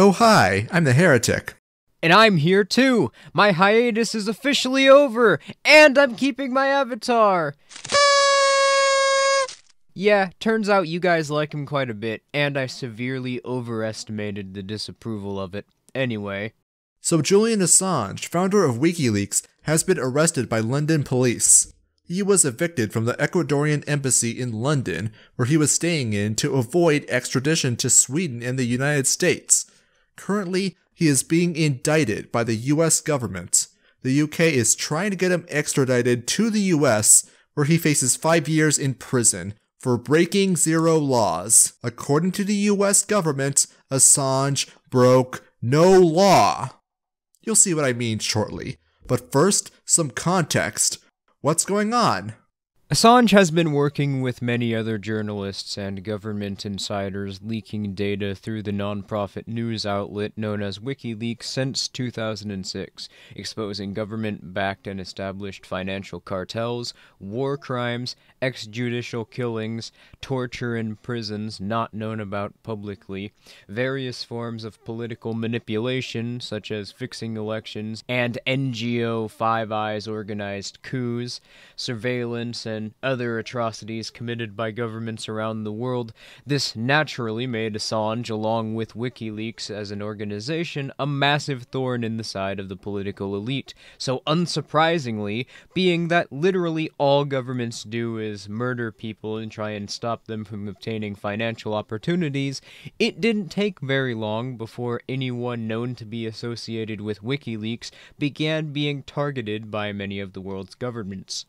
Oh hi, I'm the heretic. And I'm here too! My hiatus is officially over! And I'm keeping my avatar! Yeah, turns out you guys like him quite a bit, and I severely overestimated the disapproval of it. Anyway. So Julian Assange, founder of Wikileaks, has been arrested by London police. He was evicted from the Ecuadorian embassy in London, where he was staying in to avoid extradition to Sweden and the United States. Currently, he is being indicted by the US government. The UK is trying to get him extradited to the US, where he faces 5 years in prison for breaking zero laws. According to the US government, Assange broke no law. You'll see what I mean shortly. But first, some context. What's going on? Assange has been working with many other journalists and government insiders leaking data through the non-profit news outlet known as Wikileaks since 2006, exposing government-backed and established financial cartels, war crimes, extrajudicial killings, torture in prisons not known about publicly, various forms of political manipulation such as fixing elections, and NGO Five Eyes organized coups, surveillance, and other atrocities committed by governments around the world. This naturally made Assange, along with WikiLeaks as an organization, a massive thorn in the side of the political elite. So unsurprisingly, being that literally all governments do is murder people and try and stop them from obtaining financial opportunities, it didn't take very long before anyone known to be associated with WikiLeaks began being targeted by many of the world's governments.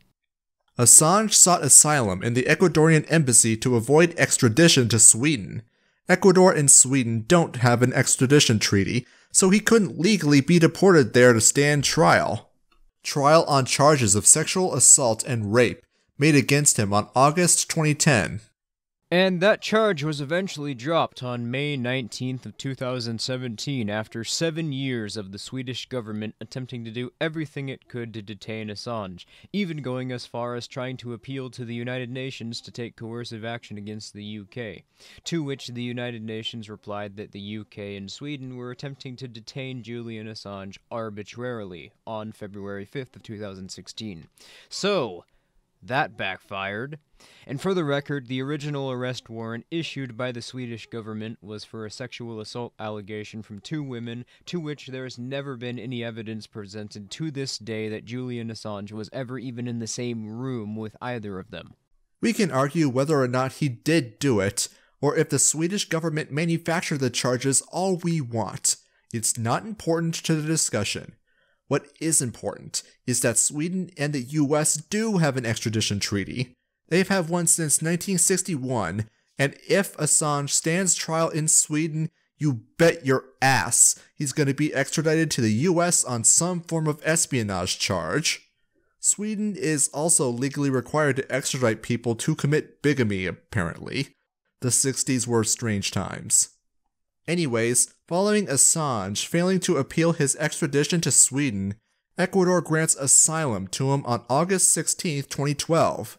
Assange sought asylum in the Ecuadorian embassy to avoid extradition to Sweden. Ecuador and Sweden don't have an extradition treaty, so he couldn't legally be deported there to stand trial. Trial on charges of sexual assault and rape made against him on August 2010. And that charge was eventually dropped on May 19th of 2017 after 7 years of the Swedish government attempting to do everything it could to detain Assange, even going as far as trying to appeal to the United Nations to take coercive action against the UK, to which the United Nations replied that the UK and Sweden were attempting to detain Julian Assange arbitrarily on February 5th of 2016. So, that backfired. And for the record, the original arrest warrant issued by the Swedish government was for a sexual assault allegation from 2 women, to which there has never been any evidence presented to this day that Julian Assange was ever even in the same room with either of them. We can argue whether or not he did do it, or if the Swedish government manufactured the charges all we want. It's not important to the discussion. What is important is that Sweden and the US do have an extradition treaty. They've had one since 1961, and if Assange stands trial in Sweden, you bet your ass he's going to be extradited to the US on some form of espionage charge. Sweden is also legally required to extradite people to commit bigamy, apparently. The 60s were strange times. Anyways, following Assange failing to appeal his extradition to Sweden, Ecuador grants asylum to him on August 16, 2012.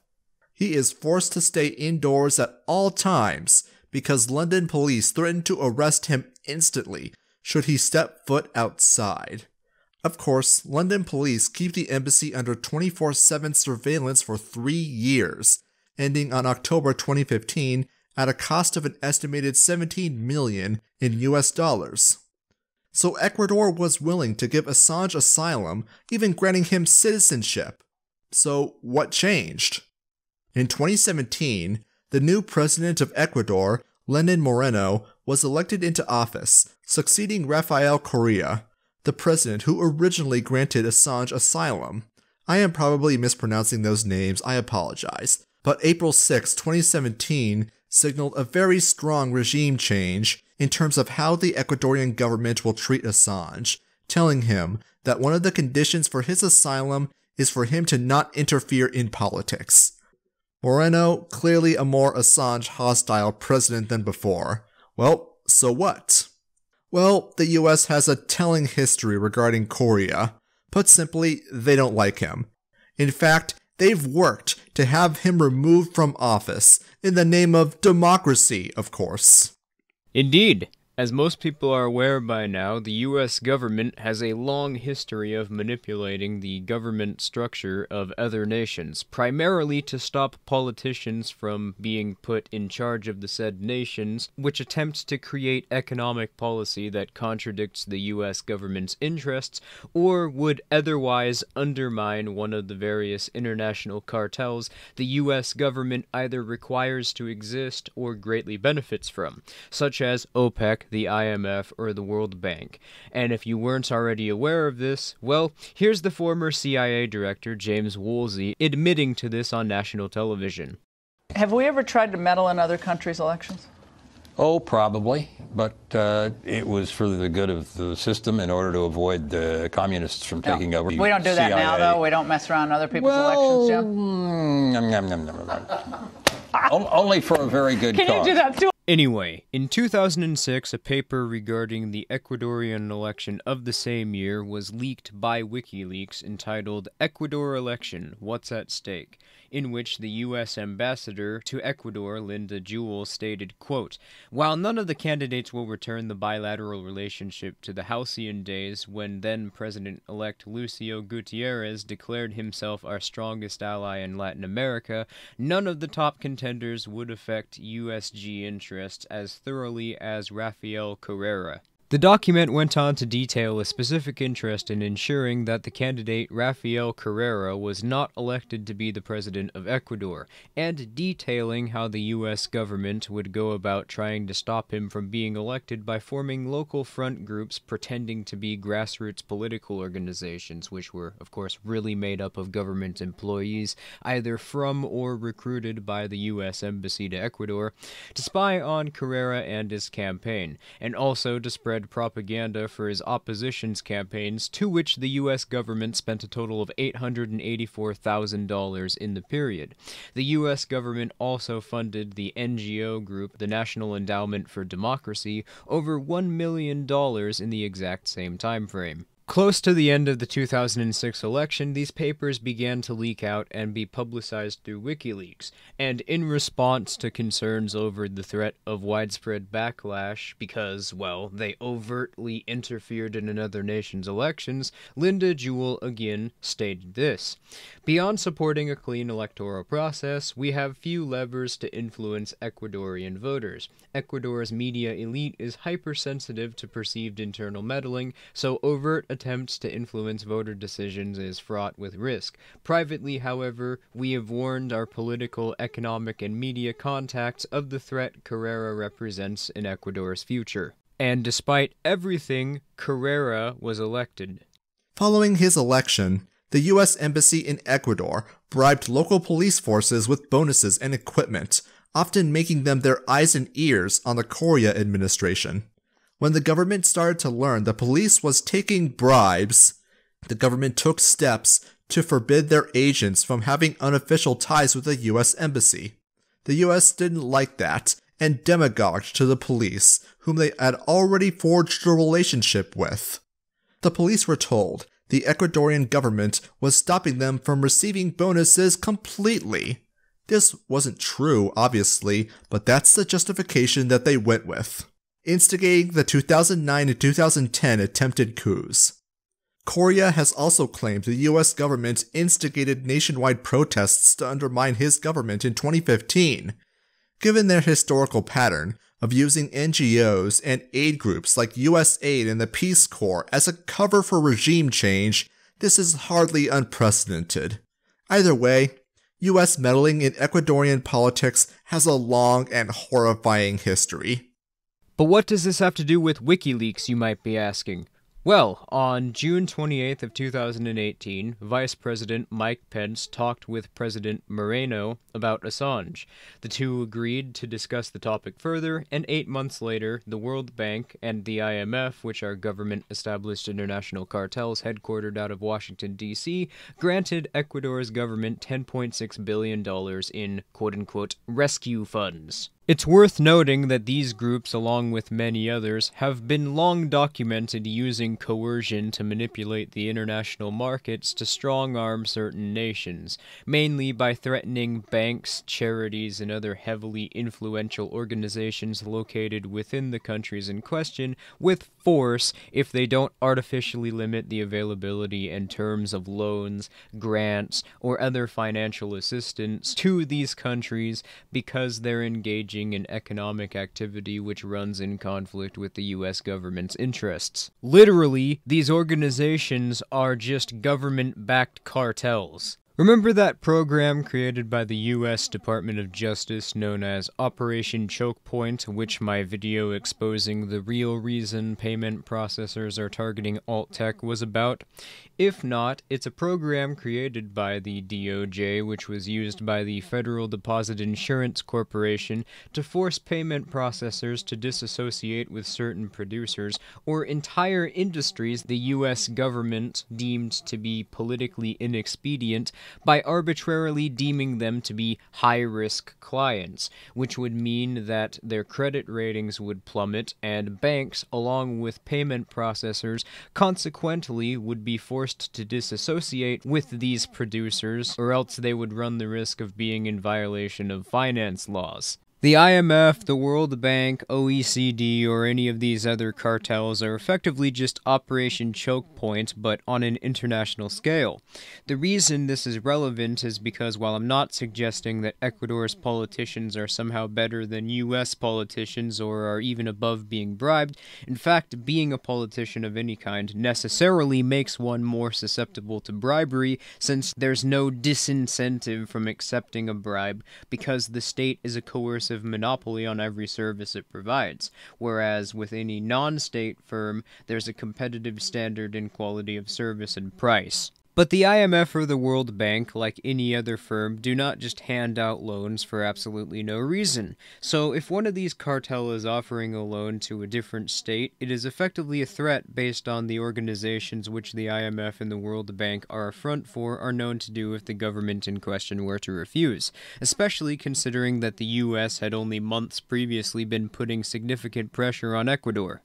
He is forced to stay indoors at all times because London police threatened to arrest him instantly should he step foot outside. Of course, London police keep the embassy under 24/7 surveillance for 3 years, ending on October 2015 at a cost of an estimated $17 million in US dollars. So Ecuador was willing to give Assange asylum, even granting him citizenship. So what changed? In 2017, the new president of Ecuador, Lenin Moreno, was elected into office, succeeding Rafael Correa, the president who originally granted Assange asylum. I am probably mispronouncing those names, I apologize. But April 6, 2017 signaled a very strong regime change in terms of how the Ecuadorian government will treat Assange, telling him that one of the conditions for his asylum is for him to not interfere in politics. Moreno, clearly a more Assange-hostile president than before. Well, so what? Well, the US has a telling history regarding Correa. Put simply, they don't like him. In fact, they've worked to have him removed from office, in the name of democracy, of course. Indeed. As most people are aware by now, the U.S. government has a long history of manipulating the government structure of other nations, primarily to stop politicians from being put in charge of the said nations, which attempt to create economic policy that contradicts the U.S. government's interests or would otherwise undermine one of the various international cartels the U.S. government either requires to exist or greatly benefits from, such as OPEC, the IMF, or the World Bank. And if you weren't already aware of this, well, here's the former CIA director James Woolsey admitting to this on national television. Have we ever tried to meddle in other countries' elections? Oh, probably, but it was for the good of the system in order to avoid the communists from taking over. We don't do that now, though. We don't mess around other people's elections, Jim? Only for a very good cause. Can you do that too? Anyway, in 2006, a paper regarding the Ecuadorian election of the same year was leaked by WikiLeaks entitled Ecuador Election, What's at Stake?, in which the U.S. ambassador to Ecuador, Linda Jewell, stated, quote, "While none of the candidates will return the bilateral relationship to the halcyon days when then-President-elect Lucio Gutierrez declared himself our strongest ally in Latin America, none of the top contenders would affect USG interests as thoroughly as Rafael Correa." The document went on to detail a specific interest in ensuring that the candidate Rafael Correa was not elected to be the president of Ecuador, and detailing how the U.S. government would go about trying to stop him from being elected by forming local front groups pretending to be grassroots political organizations, which were, of course, really made up of government employees, either from or recruited by the U.S. Embassy to Ecuador, to spy on Correa and his campaign, and also to spread propaganda for his opposition's campaigns, to which the U.S. government spent a total of $884,000 in the period. The U.S. government also funded the NGO group, the National Endowment for Democracy, over $1 million in the exact same time frame. Close to the end of the 2006 election, these papers began to leak out and be publicized through WikiLeaks, and in response to concerns over the threat of widespread backlash because, well, they overtly interfered in another nation's elections, Linda Jewell again stated this: "Beyond supporting a clean electoral process, we have few levers to influence Ecuadorian voters. Ecuador's media elite is hypersensitive to perceived internal meddling, so overt attempts to influence voter decisions is fraught with risk. Privately, however, we have warned our political, economic, and media contacts of the threat Correa represents in Ecuador's future." And despite everything, Correa was elected. Following his election, the U.S. Embassy in Ecuador bribed local police forces with bonuses and equipment, often making them their eyes and ears on the Correa administration. When the government started to learn the police was taking bribes, the government took steps to forbid their agents from having unofficial ties with the U.S. Embassy. The U.S. didn't like that and demagogued to the police, whom they had already forged a relationship with. The police were told the Ecuadorian government was stopping them from receiving bonuses completely. This wasn't true, obviously, but that's the justification that they went with, instigating the 2009 and 2010 attempted coups. Correa has also claimed the U.S. government instigated nationwide protests to undermine his government in 2015. Given their historical pattern of using NGOs and aid groups like USAID and the Peace Corps as a cover for regime change, this is hardly unprecedented. Either way, U.S. meddling in Ecuadorian politics has a long and horrifying history. But what does this have to do with WikiLeaks, you might be asking? Well, on June 28th of 2018, Vice President Mike Pence talked with President Moreno about Assange. The two agreed to discuss the topic further, and 8 months later, the World Bank and the IMF, which are government-established international cartels headquartered out of Washington, D.C., granted Ecuador's government $10.6 billion in quote-unquote rescue funds. It's worth noting that these groups, along with many others, have been long documented using coercion to manipulate the international markets to strong-arm certain nations, mainly by threatening banks, charities, and other heavily influential organizations located within the countries in question with force if they don't artificially limit the availability and terms of loans, grants, or other financial assistance to these countries because they're engaging in economic activity which runs in conflict with the U.S. government's interests. Literally, these organizations are just government-backed cartels. Remember that program created by the U.S. Department of Justice known as Operation Choke Point, which my video exposing the real reason payment processors are targeting alt-tech was about? If not, it's a program created by the DOJ, which was used by the Federal Deposit Insurance Corporation to force payment processors to disassociate with certain producers or entire industries the U.S. government deemed to be politically inexpedient by arbitrarily deeming them to be high-risk clients, which would mean that their credit ratings would plummet and banks, along with payment processors, consequently would be forced to disassociate with these producers, or else they would run the risk of being in violation of finance laws. The IMF, the World Bank, OECD, or any of these other cartels are effectively just Operation Choke Point, but on an international scale. The reason this is relevant is because while I'm not suggesting that Ecuador's politicians are somehow better than US politicians or are even above being bribed, in fact, being a politician of any kind necessarily makes one more susceptible to bribery, since there's no disincentive from accepting a bribe because the state is a coercive monopoly on every service it provides, whereas with any non-state firm, there's a competitive standard in quality of service and price. But the IMF or the World Bank, like any other firm, do not just hand out loans for absolutely no reason. So if one of these cartels is offering a loan to a different state, it is effectively a threat based on the organizations which the IMF and the World Bank are a front for are known to do if the government in question were to refuse, especially considering that the US had only months previously been putting significant pressure on Ecuador.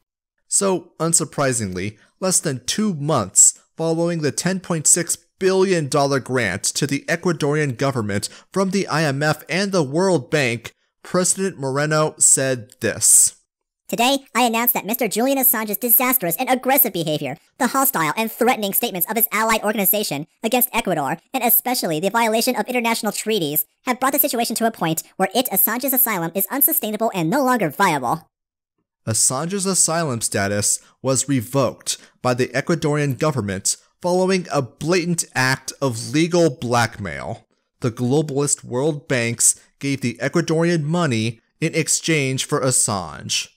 So, unsurprisingly, less than 2 months following the $10.6 billion grant to the Ecuadorian government from the IMF and the World Bank, President Moreno said this. Today, I announce that Mr. Julian Assange's disastrous and aggressive behavior, the hostile and threatening statements of his allied organization against Ecuador, and especially the violation of international treaties, have brought the situation to a point where Assange's asylum is unsustainable and no longer viable. Assange's asylum status was revoked by the Ecuadorian government following a blatant act of legal blackmail. The globalist World Banks gave the Ecuadorian money in exchange for Assange.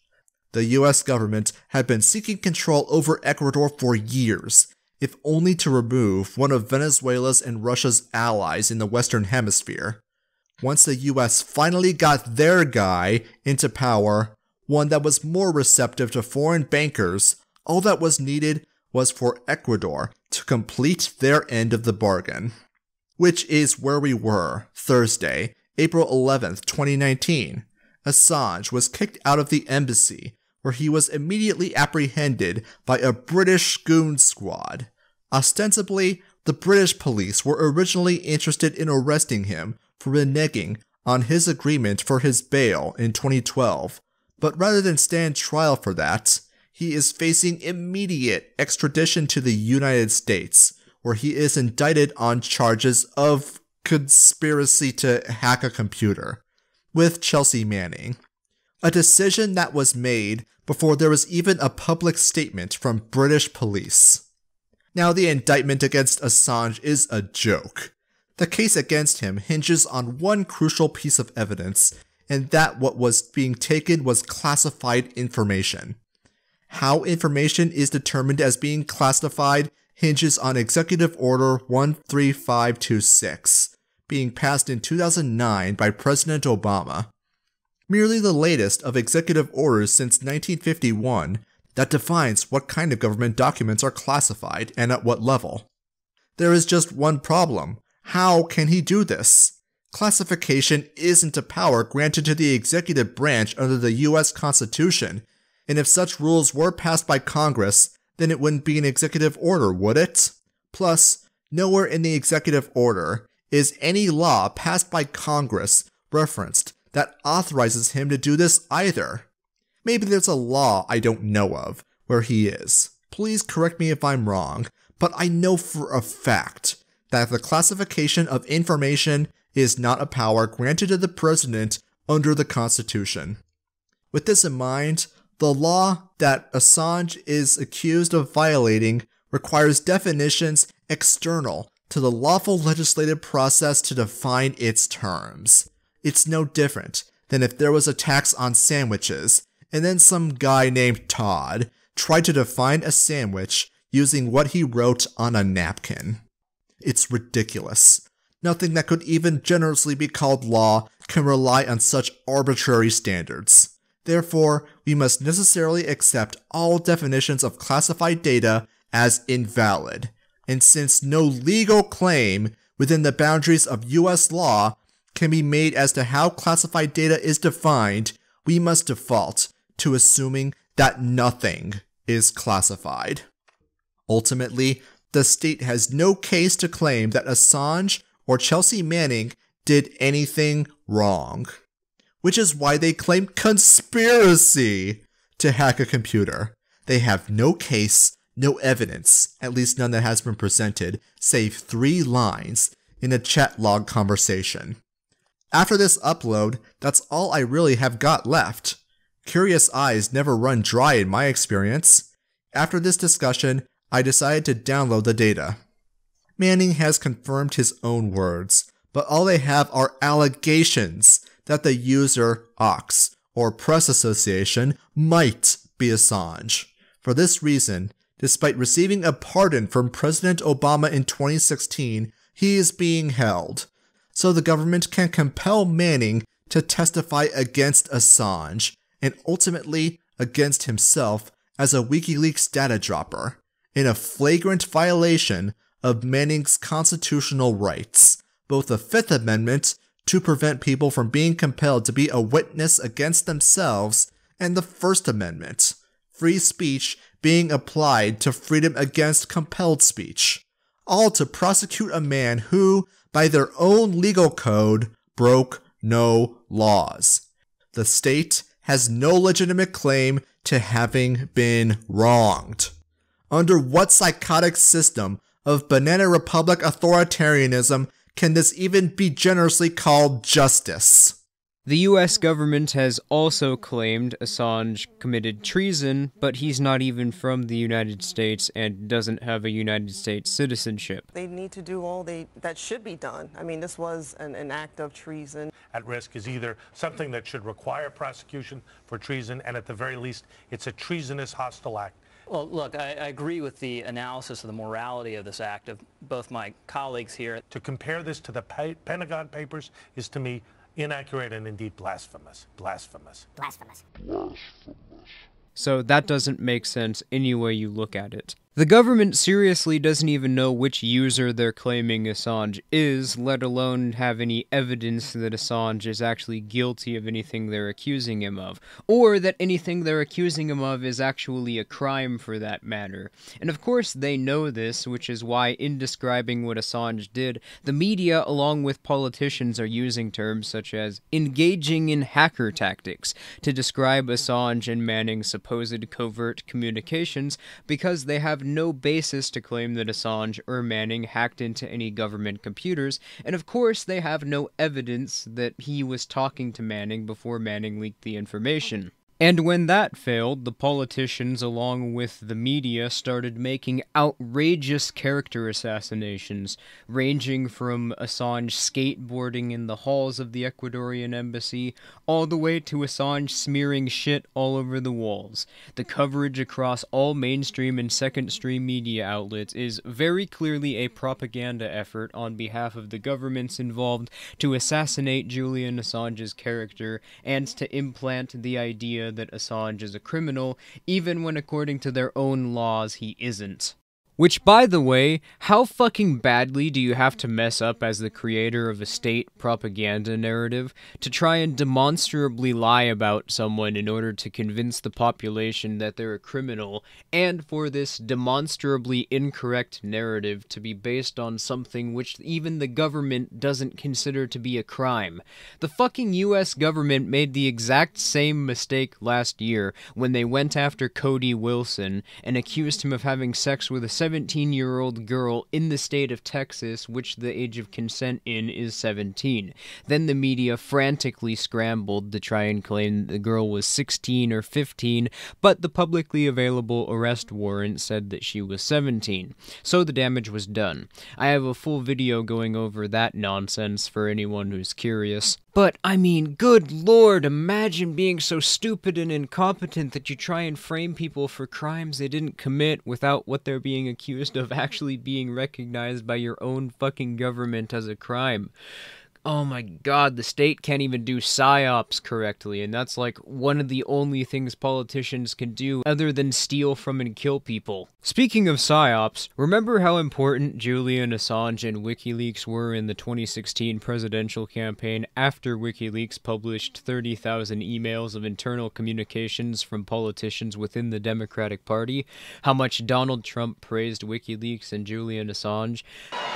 The US government had been seeking control over Ecuador for years, if only to remove one of Venezuela's and Russia's allies in the Western Hemisphere. Once the US finally got their guy into power, one that was more receptive to foreign bankers, all that was needed was for Ecuador to complete their end of the bargain. Which is where we were, Thursday, April 11th, 2019. Assange was kicked out of the embassy, where he was immediately apprehended by a British goon squad. Ostensibly, the British police were originally interested in arresting him for reneging on his agreement for his bail in 2012, but rather than stand trial for that, he is facing immediate extradition to the United States, where he is indicted on charges of conspiracy to hack a computer, with Chelsea Manning. A decision that was made before there was even a public statement from British police. Now, the indictment against Assange is a joke. The case against him hinges on one crucial piece of evidence, and that what was being taken was classified information. How information is determined as being classified hinges on Executive Order 13526, being passed in 2009 by President Obama. Merely the latest of executive orders since 1951 that defines what kind of government documents are classified and at what level. There is just one problem. How can he do this? Classification isn't a power granted to the executive branch under the US Constitution, and if such rules were passed by Congress, then it wouldn't be an executive order, would it? Plus, nowhere in the executive order is any law passed by Congress referenced that authorizes him to do this either. Maybe there's a law I don't know of where he is. Please correct me if I'm wrong, but I know for a fact that the classification of information is not a power granted to the president under the Constitution. With this in mind, the law that Assange is accused of violating requires definitions external to the lawful legislative process to define its terms. It's no different than if there was a tax on sandwiches, and then some guy named Todd tried to define a sandwich using what he wrote on a napkin. It's ridiculous. Nothing that could even generously be called law can rely on such arbitrary standards. Therefore, we must necessarily accept all definitions of classified data as invalid. And since no legal claim within the boundaries of US law can be made as to how classified data is defined, we must default to assuming that nothing is classified. Ultimately, the state has no case to claim that Assange or Chelsea Manning did anything wrong, which is why they claim conspiracy to hack a computer. They have no case, no evidence, at least none that has been presented, save 3 lines in a chat log conversation. After this upload, that's all I really have got left. Curious eyes never run dry in my experience. After this discussion, I decided to download the data. Manning has confirmed his own words, but all they have are allegations that the user Ox, or press association, might be Assange. For this reason, despite receiving a pardon from President Obama in 2016, he is being held, so the government can compel Manning to testify against Assange, and ultimately against himself as a Wikileaks data dropper, in a flagrant violation of Manning's constitutional rights, both the Fifth Amendment to prevent people from being compelled to be a witness against themselves, and the First Amendment, free speech being applied to freedom against compelled speech, all to prosecute a man who, by their own legal code, broke no laws. The state has no legitimate claim to having been wronged. Under what psychotic system of Banana Republic authoritarianism can this even be generously called justice? The US government has also claimed Assange committed treason, but he's not even from the United States and doesn't have a United States citizenship. They need to do all that should be done. I mean, this was an act of treason. At risk is either something that should require prosecution for treason, and at the very least, it's a treasonous hostile act. Well, look, I agree with the analysis of the morality of this act of both my colleagues here. To compare this to the Pentagon Papers is, to me, inaccurate and indeed blasphemous. Blasphemous. Blasphemous. So that doesn't make sense any way you look at it. The government seriously doesn't even know which user they're claiming Assange is, let alone have any evidence that Assange is actually guilty of anything they're accusing him of, or that anything they're accusing him of is actually a crime for that matter. And of course they know this, which is why in describing what Assange did, the media along with politicians are using terms such as engaging in hacker tactics to describe Assange and Manning's supposed covert communications, because they have no basis to claim that Assange or Manning hacked into any government computers, and of course they have no evidence that he was talking to Manning before Manning leaked the information. And when that failed, the politicians, along with the media, started making outrageous character assassinations, ranging from Assange skateboarding in the halls of the Ecuadorian embassy, all the way to Assange smearing shit all over the walls. The coverage across all mainstream and second-stream media outlets is very clearly a propaganda effort on behalf of the governments involved to assassinate Julian Assange's character and to implant the idea that Assange is a criminal, even when according to their own laws he isn't. Which, by the way, how fucking badly do you have to mess up as the creator of a state propaganda narrative to try and demonstrably lie about someone in order to convince the population that they're a criminal, and for this demonstrably incorrect narrative to be based on something which even the government doesn't consider to be a crime? The fucking US government made the exact same mistake last year when they went after Cody Wilson and accused him of having sex with a 17-year-old girl in the state of Texas, which the age of consent in is 17. Then the media frantically scrambled to try and claim the girl was 16 or 15, but the publicly available arrest warrant said that she was 17. So the damage was done. I have a full video going over that nonsense for anyone who's curious. But, I mean, good lord, imagine being so stupid and incompetent that you try and frame people for crimes they didn't commit without what they're being accused of actually being recognized by your own fucking government as a crime. Oh my god, the state can't even do psyops correctly, and that's like one of the only things politicians can do other than steal from and kill people. Speaking of psyops, remember how important Julian Assange and Wikileaks were in the 2016 presidential campaign after Wikileaks published 30,000 emails of internal communications from politicians within the Democratic Party? How much Donald Trump praised Wikileaks and Julian Assange?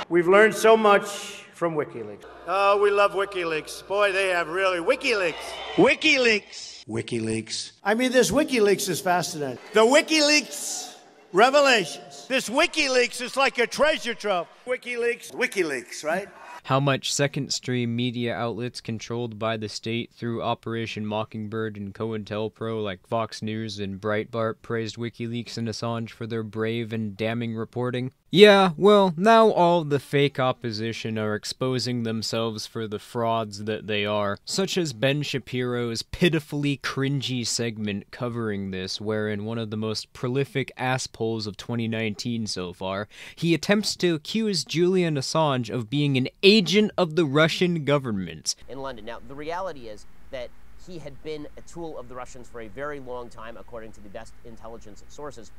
We've learned so much from WikiLeaks. Oh, we love WikiLeaks. Boy, they have really WikiLeaks. WikiLeaks. WikiLeaks. I mean, this WikiLeaks is fascinating. The WikiLeaks revelations. This WikiLeaks is like a treasure trove. WikiLeaks. WikiLeaks, right? How much second-stream media outlets controlled by the state through Operation Mockingbird and COINTELPRO like Fox News and Breitbart praised WikiLeaks and Assange for their brave and damning reporting? Yeah, well, now all the fake opposition are exposing themselves for the frauds that they are, such as Ben Shapiro's pitifully cringy segment covering this, wherein one of the most prolific assholes of 2019 so far, he attempts to accuse Julian Assange of being an agent of the Russian government. In London. Now, the reality is that he had been a tool of the Russians for a very long time, according to the best intelligence sources.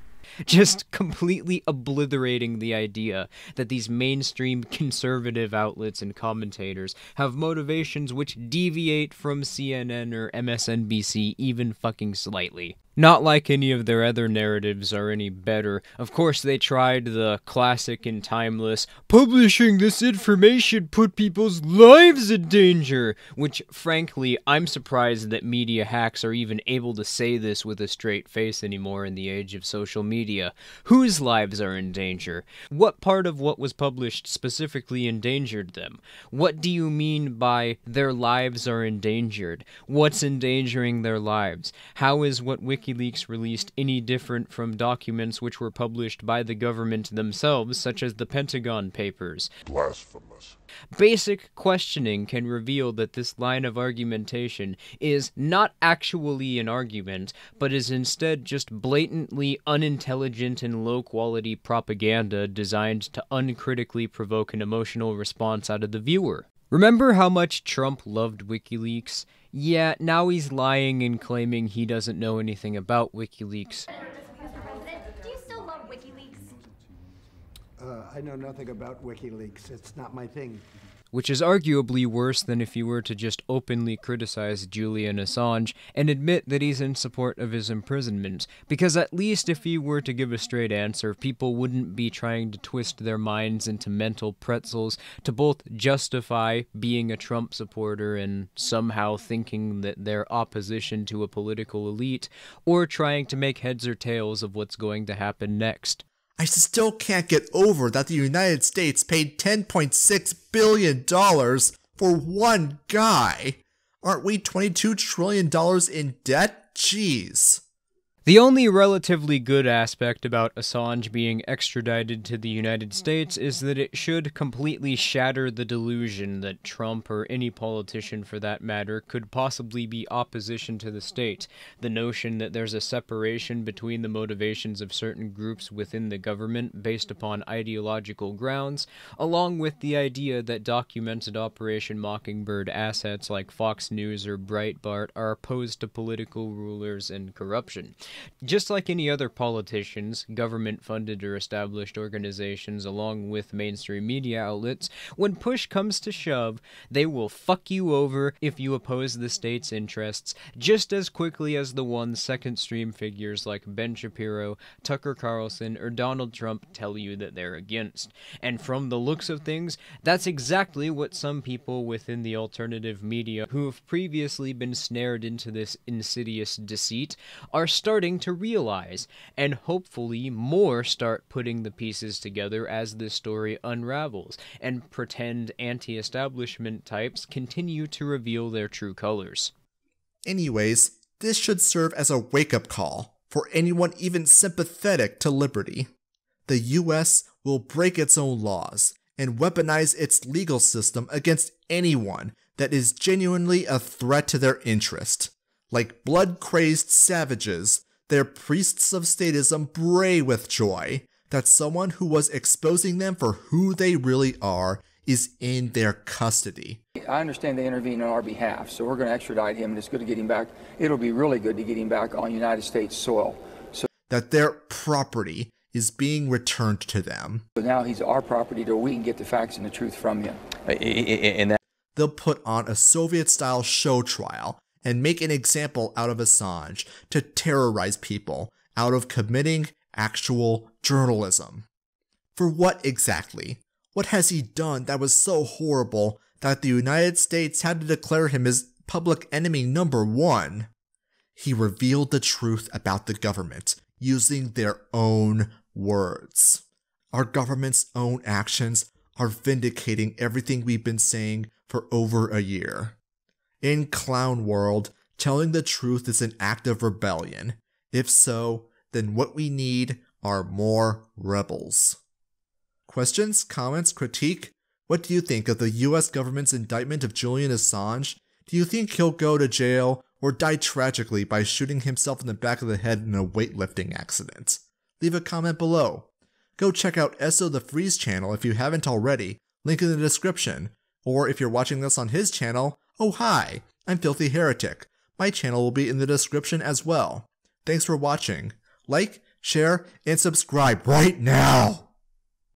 Just completely obliterating the idea that these mainstream conservative outlets and commentators have motivations which deviate from CNN or MSNBC even fucking slightly. Not like any of their other narratives are any better. Of course, they tried the classic and timeless, publishing this information put people's lives in danger, which, frankly, I'm surprised that media hacks are even able to say this with a straight face anymore in the age of social media. Whose lives are in danger? What part of what was published specifically endangered them? What do you mean by their lives are endangered? What's endangering their lives? How is what WikiLeaks released any different from documents which were published by the government themselves, such as the Pentagon Papers? Blasphemous. Basic questioning can reveal that this line of argumentation is not actually an argument, but is instead just blatantly unintelligent and low-quality propaganda designed to uncritically provoke an emotional response out of the viewer. Remember how much Trump loved WikiLeaks? Yeah, now he's lying and claiming he doesn't know anything about WikiLeaks. Do you still love WikiLeaks? I know nothing about WikiLeaks. It's not my thing. Which is arguably worse than if you were to just openly criticize Julian Assange and admit that he's in support of his imprisonment, because at least if he were to give a straight answer, people wouldn't be trying to twist their minds into mental pretzels to both justify being a Trump supporter and somehow thinking that they're opposition to a political elite, or trying to make heads or tails of what's going to happen next. I still can't get over that the United States paid $10.6 billion for one guy. Aren't we $22 trillion in debt? Jeez. The only relatively good aspect about Assange being extradited to the United States is that it should completely shatter the delusion that Trump, or any politician for that matter, could possibly be opposition to the state. The notion that there's a separation between the motivations of certain groups within the government based upon ideological grounds, along with the idea that documented Operation Mockingbird assets like Fox News or Breitbart are opposed to political rulers and corruption. Just like any other politicians, government-funded or established organizations, along with mainstream media outlets, when push comes to shove, they will fuck you over if you oppose the state's interests just as quickly as the ones second-stream figures like Ben Shapiro, Tucker Carlson, or Donald Trump tell you that they're against. And from the looks of things, that's exactly what some people within the alternative media who have previously been snared into this insidious deceit are starting to realize, and hopefully more start putting the pieces together as this story unravels, and pretend anti-establishment types continue to reveal their true colors. Anyways, this should serve as a wake-up call for anyone even sympathetic to liberty. The US will break its own laws and weaponize its legal system against anyone that is genuinely a threat to their interest. Like blood-crazed savages, their priests of statism bray with joy that someone who was exposing them for who they really are is in their custody. I understand they intervened on our behalf, so we're going to extradite him, and it's good to get him back. It'll be really good to get him back on United States soil. So that their property is being returned to them. So now he's our property, so we can get the facts and the truth from him. They'll put on a Soviet-style show trial and make an example out of Assange to terrorize people out of committing actual journalism. For what exactly? What has he done that was so horrible that the United States had to declare him as public enemy number 1? He revealed the truth about the government using their own words. Our government's own actions are vindicating everything we've been saying for over a year. In Clown World, telling the truth is an act of rebellion. If so, then what we need are more rebels. Questions, comments, critique? What do you think of the US government's indictment of Julian Assange? Do you think he'll go to jail or die tragically by shooting himself in the back of the head in a weightlifting accident? Leave a comment below. Go check out Esso the Freeze channel if you haven't already, link in the description. Or if you're watching this on his channel, oh hi, I'm Filthy Heretic. My channel will be in the description as well. Thanks for watching. Like, share, and subscribe right now!